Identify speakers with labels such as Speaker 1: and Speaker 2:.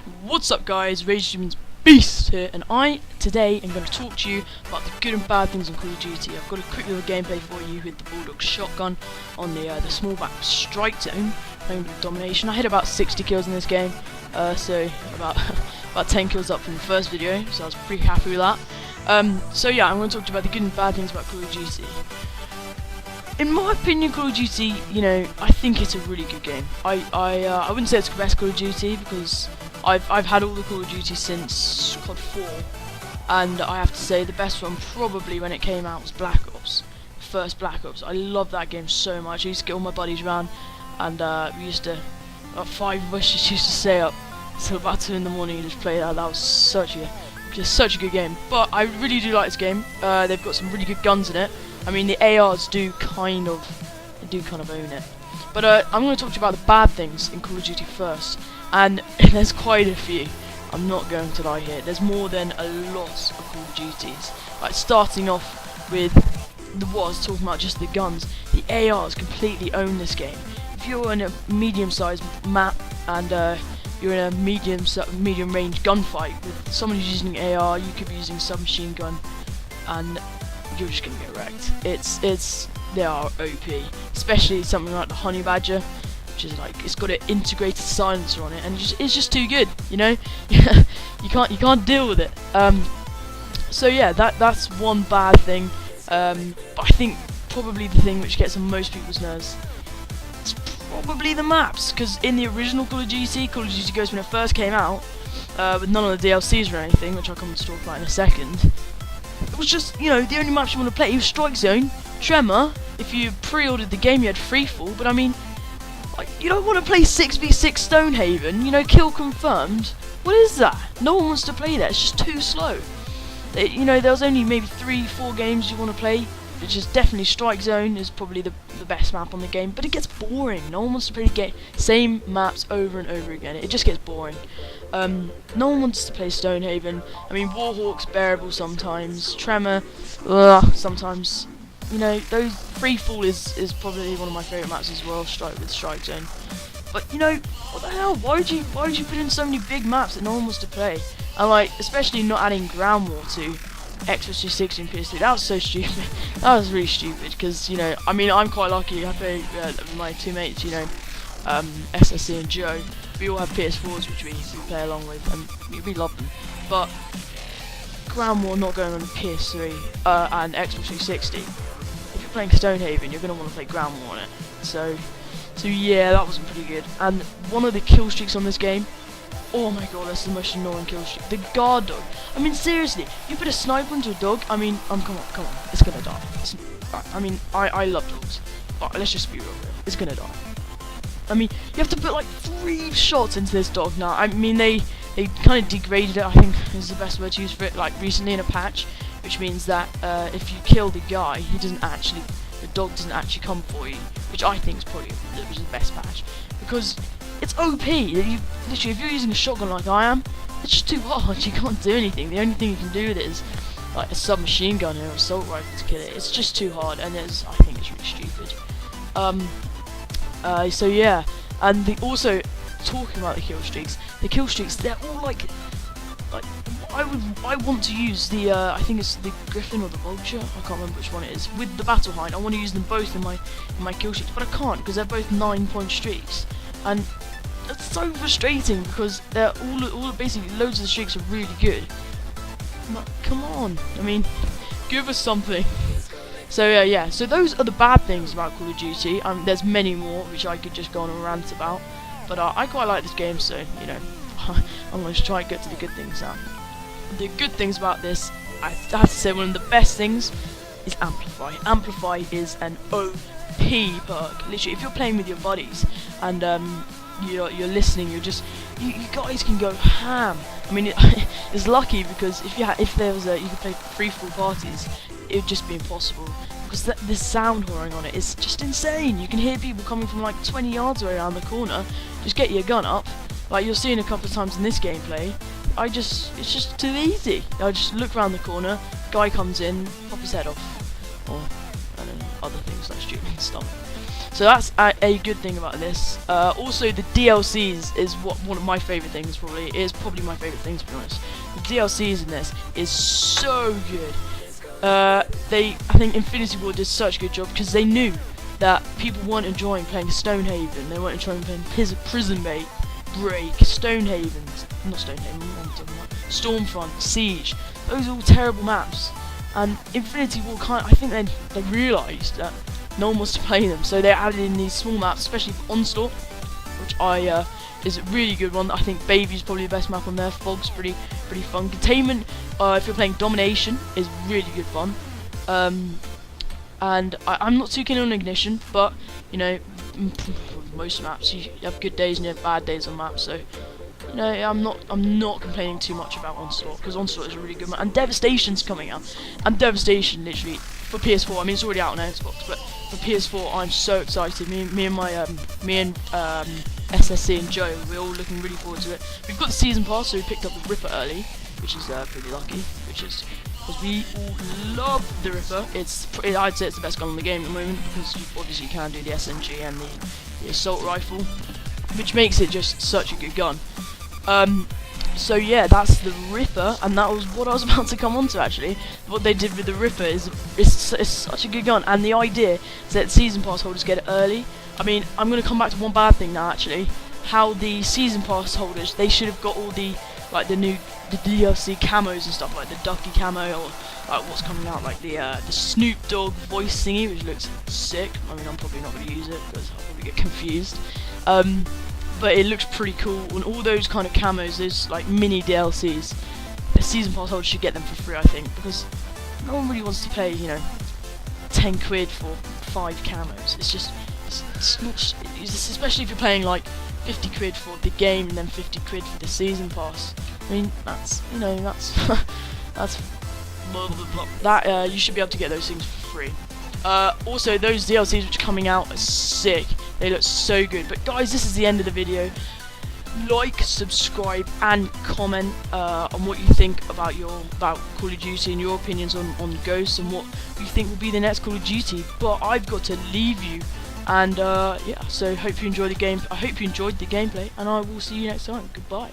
Speaker 1: What's up guys, Rage's Beast here, and I today am going to talk to you about the good and bad things in Call of Duty. I've got a quick little gameplay for you with the Bulldog shotgun on the small map Strike Zone, playing with domination. I hit about 60 kills in this game, so about about 10 kills up from the first video, so I was pretty happy with that. So yeah, I'm going to talk to you about the good and bad things about Call of Duty. In my opinion, Call of Duty, I think it's a really good game. I wouldn't say it's the best Call of Duty because I've had all the Call of Duty since COD 4, and I have to say the best one probably when it came out was Black Ops, the first Black Ops. I love that game so much. I used to get all my buddies around, and we used to, about 5 of us just used to stay up till about 2 in the morning and just play that. That was such a good game. But I really do like this game. They've got some really good guns in it. I mean, the ARs do kind of own it. But I'm going to talk to you about the bad things in Call of Duty first, and there's quite a few. I'm not going to lie here. There's more than a lot of Call of Duties. Like starting off with what I was talking about, just the guns. The ARs completely own this game. If you're in a medium-sized map and you're in a medium-range gunfight with someone who's using AR, you could be using submachine gun, and you're just gonna get wrecked. They are OP, especially something like the Honey Badger, which is like, it's got an integrated silencer on it, and it's just too good, you can't deal with it. So yeah, that's one bad thing. But I think probably the thing which gets on most people's nerves is probably the maps, because in the original Call of Duty Ghost, when it first came out, with none of the DLCs or anything, which I'll come to talk about in a second, it was just, the only maps you want to play. It was Strike Zone, Tremor. If you pre-ordered the game, you had Freefall. But I mean, like, you don't want to play 6v6 Stonehaven. Kill confirmed. What is that? No one wants to play that. It's just too slow. There's only maybe 3-4 games you want to play, which is definitely Strike Zone is probably the best map on the game. But it gets boring. No one wants to play the same maps over and over again. It just gets boring. No one wants to play Stonehaven. I mean, Warhawk's bearable sometimes. Tremor, sometimes. Those Freefall is probably one of my favourite maps as well. Strike Zone. But what the hell? Why would you put in so many big maps that no one wants to play? And like, especially not adding ground war to Xbox 360 and PS3. That was so stupid. That was really stupid because I mean, I'm quite lucky. I play with my two mates. SSC and Joe. We all have PS4s which we play along with, and we love them. But ground war not going on the PS3 and Xbox 360. If you're playing Stonehaven, you're going to want to play ground war on it. So yeah, that wasn't pretty good. And one of the kill streaks on this game, oh my god, that's the most annoying kill streak. The guard dog. I mean, seriously, you put a sniper into a dog. I mean, come on, it's gonna die. I mean, I love dogs, but let's just be real here. It's gonna die. I mean, you have to put like 3 shots into this dog now. I mean, they kind of degraded it, I think is the best word to use for it, like recently in a patch, which means that if you kill the guy, the dog doesn't actually come for you, which I think is probably the best patch, because it's OP. Literally, if you're using a shotgun like I am, it's just too hard. You can't do anything. The only thing you can do with it is like a submachine gun or assault rifle to kill it. It's just too hard, and I think it's really stupid. So yeah, and also talking about the kill streaks, they're all like I want to use the I think it's the Griffin or the Vulture, I can't remember which one it is, with the Battle Hind. I want to use them both in my kill streaks, but I can't because they're both 9-point streaks, and that's so frustrating because they're all basically loads of the streaks are really good. But come on, I mean, give us something. So yeah, so those are the bad things about Call of Duty. There's many more which I could just go on and rant about, but I quite like this game, so I'm going to try and get to the good things now. The good things about this, I have to say, one of the best things is Amplify. Amplify is an OP perk. Literally, if you're playing with your buddies and you're listening, you guys can go ham. I mean, it's lucky because if there was you could play free-for-all parties, it would just be impossible because the sound whoring on it is just insane. You can hear people coming from like 20 yards away around the corner. Just get your gun up, like you'll see in a couple of times in this gameplay. It's just too easy. I just look around the corner, guy comes in, pop his head off, or I don't know, other things like shooting and stuff. So that's a good thing about this. Also, the DLCs is one of my favourite things. Probably it is probably my favourite thing, to be honest. The DLCs in this is so good. I think Infinity Ward did such a good job because they knew that people weren't enjoying playing Stonehaven. They weren't enjoying playing Prison Break, Stonehaven, not Stonehaven. What am I talking about? Stormfront, Siege. Those are all terrible maps. And Infinity Ward I think they realised that no one wants to play them, so they added in these small maps, especially for Onslaught, which is a really good one. I think Baby's probably the best map on there. Fog's pretty fun. Containment, if you're playing Domination, is really good fun. And I'm not too keen on Ignition, but you know, most maps you have good days and you have bad days on maps. So you know, I'm not complaining too much about Onslaught, because Onslaught is a really good map. And Devastation's coming out, and Devastation literally for PS4. I mean, it's already out on Xbox, but for PS4, I'm so excited. Me and SSC and Joe, we're all looking really forward to it. We've got the season pass, so we picked up the Ripper early, which is pretty lucky. Because we all love the Ripper. I'd say it's the best gun in the game at the moment, because you obviously can do the SMG and the assault rifle, which makes it just such a good gun. So yeah, that's the Ripper, and that was what I was about to come on to actually. What they did with the Ripper is such a good gun, and the idea is that season pass holders get it early. I mean, I'm going to come back to one bad thing now actually. How the season pass holders, they should have got all the the DLC camos and stuff, like the Ducky camo, or like what's coming out, like the Snoop Dogg voice thingy, which looks sick. I mean, I'm probably not going to use it because I'll probably get confused. But it looks pretty cool, and all those kind of camos, those like mini DLCs, the season pass holders should get them for free, I think, because no one really wants to pay, you know, 10 quid for 5 camos. It's not, especially if you're paying like 50 quid for the game and then 50 quid for the season pass. I mean, that's, you know, that's that's blah, blah, blah. That you should be able to get those things for free. Also, those DLCs which are coming out are sick. They look so good. But guys, this is the end of the video. Like, subscribe, and comment on what you think about Call of Duty and your opinions on Ghosts and what you think will be the next Call of Duty. But I've got to leave you, and yeah. So hope you enjoy the game. I hope you enjoyed the gameplay, and I will see you next time. Goodbye.